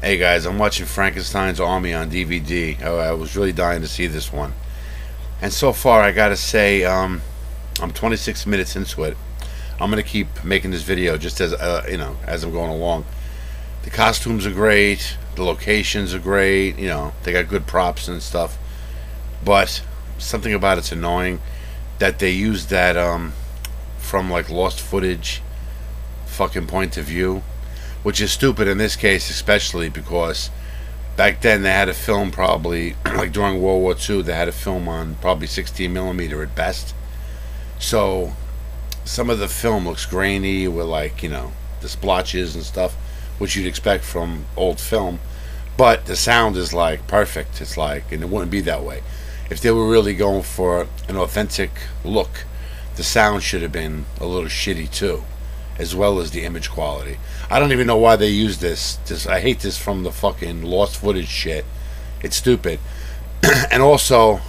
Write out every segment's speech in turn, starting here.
Hey guys, I'm watching Frankenstein's Army on DVD. I was really dying to see this one. And so far, I gotta say, I'm 26 minutes into it. I'm gonna keep making this video just as, as I'm going along. The costumes are great. The locations are great. They got good props and stuff. But something about it's annoying that they use that, from like lost footage fucking point of view, which is stupid in this case, especially because back then they had a film probably like during World War II. They had a film on probably 16 millimeter at best, so some of the film looks grainy with like the splotches and stuff, which you'd expect from old film. But the sound is like perfect. It's like, and it wouldn't be that way if they were really going for an authentic look. The sound should have been a little shitty too, as well as the image quality. I don't even know why they use this. I hate this from the fucking lost footage shit. It's stupid. And also,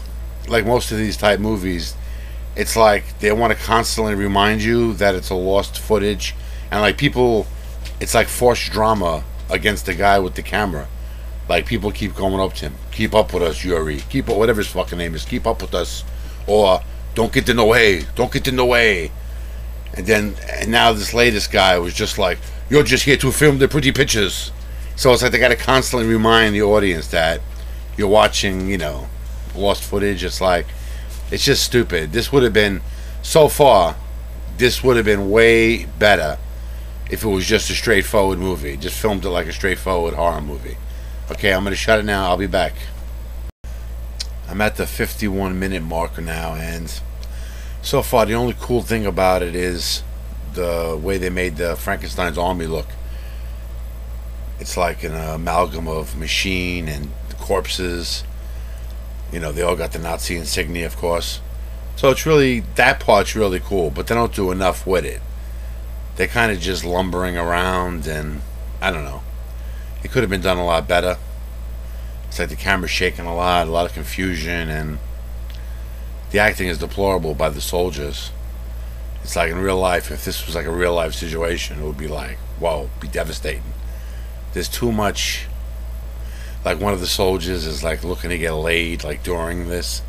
like most of these type movies, it's like they want to constantly remind you that it's a lost footage, and like people, it's like forced drama against the guy with the camera. Like people keep going up to him, keep up with us, Yuri. Keep up, whatever his fucking name is, keep up with us, or don't get in the way, don't get in the way. And now this latest guy was just like, you're just here to film the pretty pictures. So it's like they got to constantly remind the audience that you're watching, lost footage. It's like, it's just stupid. This would have been, so far, this would have been way better if it was just a straightforward movie. Just filmed it like a straightforward horror movie. Okay, I'm going to shut it now. I'll be back. I'm at the 51-minute marker now, and so far the only cool thing about it is the way they made the Frankenstein's Army look. It's like an amalgam of machine and corpses. They all got the Nazi insignia, of course. So it's really, that part's really cool, but they don't do enough with it. They're kind of just lumbering around, and I don't know. It could have been done a lot better. It's like the camera's shaking a lot of confusion, and the acting is deplorable by the soldiers. It's like in real life, if this was like a real life situation, it would be like, whoa, be devastating. There's too much. Like one of the soldiers is like looking to get laid like during this,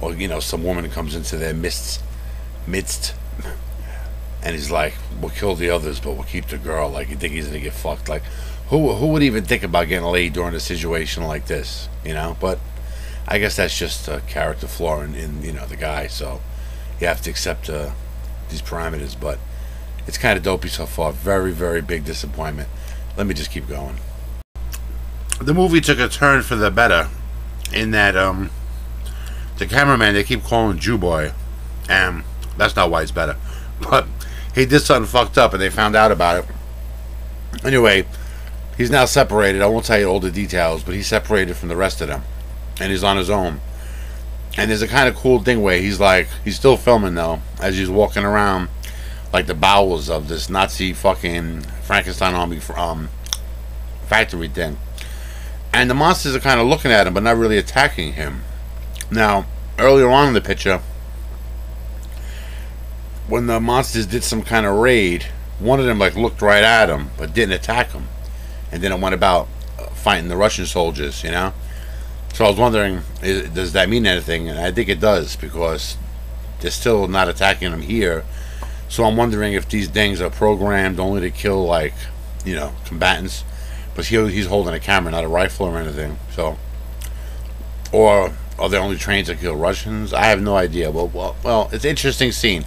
or some woman comes into their midst, and he's like, we'll kill the others, but we'll keep the girl. Like, you think he's gonna get fucked? Like, who would even think about getting laid during a situation like this? But I guess that's just a character flaw in the guy, so you have to accept these parameters. But it's kind of dopey so far. Very, very big disappointment. Let me just keep going. The movie took a turn for the better in that the cameraman, they keep calling Jew Boy, and that's not why it's better. But he did something fucked up, and they found out about it. Anyway, he's now separated. I won't tell you all the details, but he's separated from the rest of them, and he's on his own. And there's a kind of cool thing where he's still filming though, as he's walking around like the bowels of this Nazi fucking Frankenstein Army factory thing. And the monsters are kind of looking at him, but not really attacking him. Now, earlier on in the picture, when the monsters did some kind of raid, one of them like looked right at him, but didn't attack him. And then it went about fighting the Russian soldiers, So I was wondering, does that mean anything? And I think it does, because they're still not attacking him here. So I'm wondering if these things are programmed only to kill, like, combatants. But he's holding a camera, not a rifle or anything. So, or are they only trained to kill Russians? I have no idea. Well, it's an interesting scene.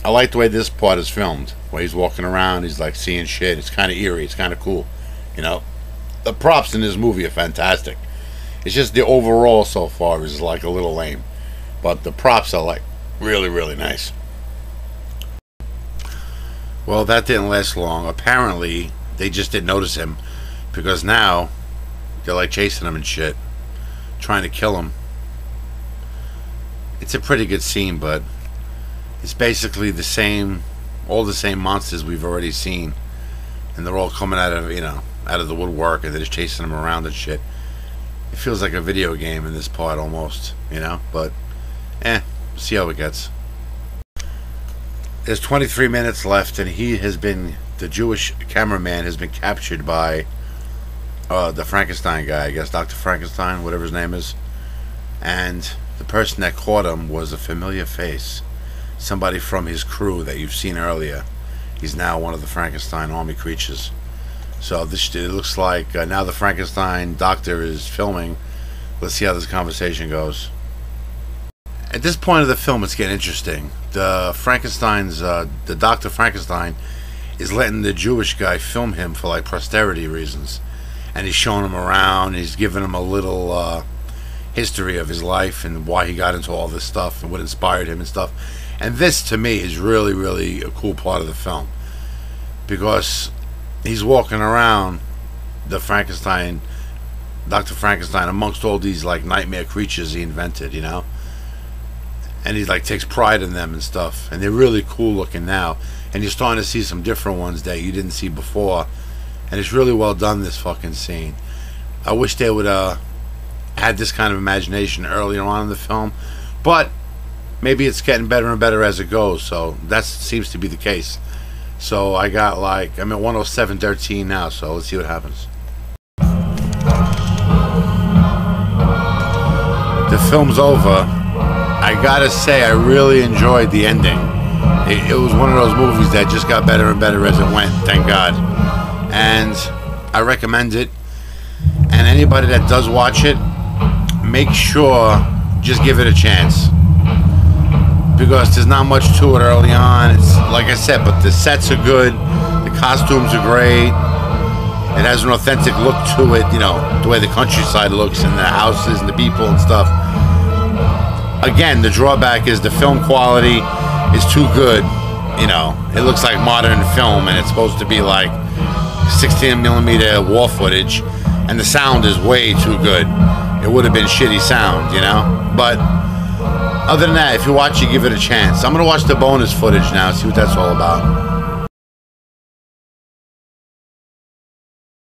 I like the way this part is filmed, where he's walking around, he's like seeing shit. It's kind of eerie. It's kind of cool. The props in this movie are fantastic. It's just the overall so far is like a little lame, but the props are like really, really nice. Well, that didn't last long. Apparently, they just didn't notice him, because now they're like chasing him and shit, trying to kill him. It's a pretty good scene, but it's basically the same, all the same monsters we've already seen, and they're all coming out of out of the woodwork, and they're just chasing him around and shit. It feels like a video game in this part almost, but see how it gets. There's 23 minutes left, and the Jewish cameraman has been captured by the Frankenstein guy, I guess, Dr. Frankenstein, whatever his name is. And the person that caught him was a familiar face. Somebody from his crew that you've seen earlier. He's now one of the Frankenstein army creatures. So this, it looks like now the Frankenstein doctor is filming. Let's see how this conversation goes. At this point of the film, it's getting interesting. The Dr. Frankenstein is letting the Jewish guy film him for like posterity reasons. And he's showing him around. He's giving him a little history of his life and why he got into all this stuff and what inspired him and stuff. And this, to me, is really, really a cool part of the film. Because he's walking around the Frankenstein, Dr. Frankenstein, amongst all these like nightmare creatures he invented, you know? And he like takes pride in them and stuff. And they're really cool looking now. And you're starting to see some different ones that you didn't see before. And it's really well done, this fucking scene. I wish they would had this kind of imagination earlier on in the film. But maybe it's getting better and better as it goes. So that seems to be the case. So I got like, I'm at 107.13 now. So let's see what happens. The film's over. I gotta say, I really enjoyed the ending. It was one of those movies that just got better and better as it went, thank God. And I recommend it. And anybody that does watch it, make sure, just give it a chance. Because there's not much to it early on. It's like I said, but the sets are good, the costumes are great. It has an authentic look to it, you know, the way the countryside looks and the houses and the people and stuff. Again, the drawback is the film quality is too good. You know, it looks like modern film, and it's supposed to be like 16mm war footage, and the sound is way too good. It would have been shitty sound, you know. But other than that, if you watch it, give it a chance. I'm gonna watch the bonus footage now, see what that's all about.